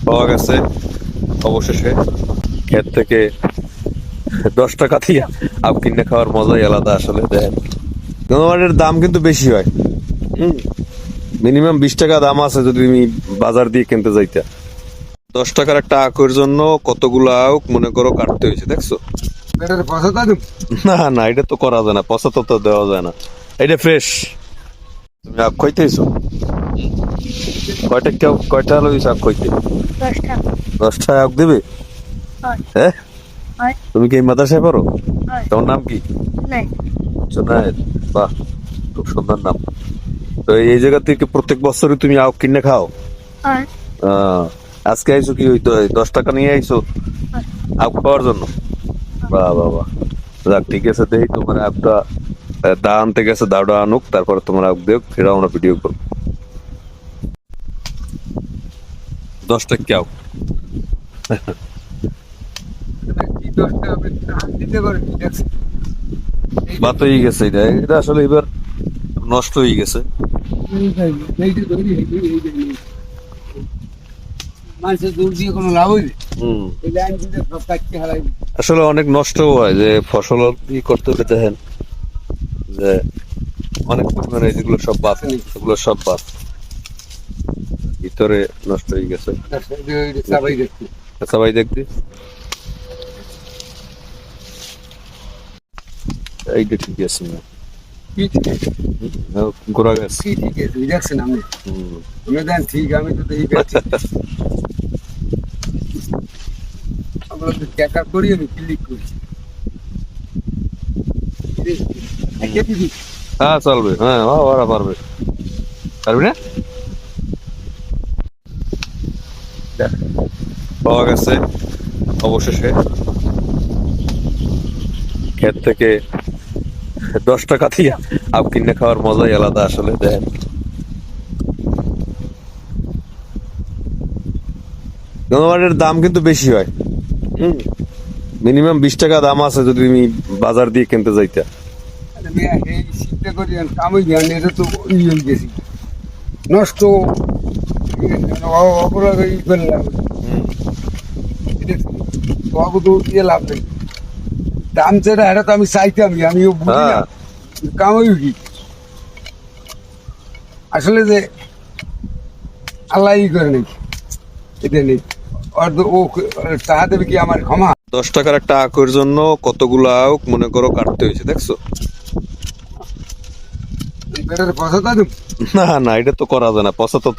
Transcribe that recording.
পাওয়া গেছে অবশেষে ক্ষেত থেকে 10 টাকা দিয়ে আম কিনে খাওয়ার মজাই আলাদা আসলে। দেখেন গঙ্গাবাড়ির দাম কিন্তু বেশি হয়, মিনিমাম 20 টাকা দাম আছে যদি তুমি বাজার দিয়ে কিনতে যাইতে। 10 টাকার একটা আখের জন্য কতগুলো আখ মনে করো কাটতে হয়েছে, দেখছো? না না, এটা তো করা যায় না, পচা তো দেওয়া যায় না, এটা ফ্রেশ। তুমি আখ খাইতেছো? কয়টা লইছ আখ খাইতে? 10 টাকা। 10 টাকা আখ দেবে? হয়। হ্যাঁ, হয়। তুমি কি এই মাদ্রাসায় পড়ো? হয়। তোমার নাম কি? নাই। জুনায়েদ, বাহ, খুব সুন্দর নাম। তো এই জায়গা থেকে প্রত্যেক বছরই তুমি আখ কিনে খাও? হয়। আজকে আইছো কি ওই 10 টাকা নিয়ে আইছো হয়। আখ খাওয়ার জন্য? বাহ বাহ বাহ, যাক ঠিক আছে, দেখি তোমার আখটা দা আনতে গেছে, দাওটা আনুক, তারপরে তোমার আখ দেখ, ফেরা আমরা ভিডিও করবো। 10 টাকা আখ বাত হয়ে গেছে, এটা এটা আসলে এবার নষ্ট হয়ে গেছে। হম, আসলে অনেক নষ্ট হয় যে ফসল ই করতে হলে। দেখেন যে অনেক পরিমাণে যেগুলো সব বাদ, সেগুলো সব বাদ ভিতরে নষ্ট হয়ে গেছে। আচ্ছা ভাই, দেখবি এইটা ঠিক আছে না, গোড়া গাছ। হ্যাঁ চলবে, হ্যাঁ ওরা পারবে, পারবি না? পাওয়া গেছে অবশেষে ক্ষেত থেকে 10 টাকা দিয়ে আম কিনে খাওয়ার মজাই আলাদা আসলে। দেখেন গঙ্গাবাড়ির দাম কিন্তু বেশি হয়, মিনিমাম 20 টাকা দাম আছে যদি তুমি বাজার দিয়ে কিনতে যাইতে। নষ্ট অপরাধ লাভ নেই। দাম যেটা এটা তো আমি চাইতাম, আমিও বুঝি না কামাই কি আসলে যে আল্লাহ করে নেই, এটা নেই ও টাকা দেবে কি আমার ক্ষমা? 10 টাকার একটা আখের জন্য কতগুলো আখ মনে করো কাটতে হয়েছে, দেখছো? পেটের পয়সা না না, এটা তো করা যায় না, পচা তো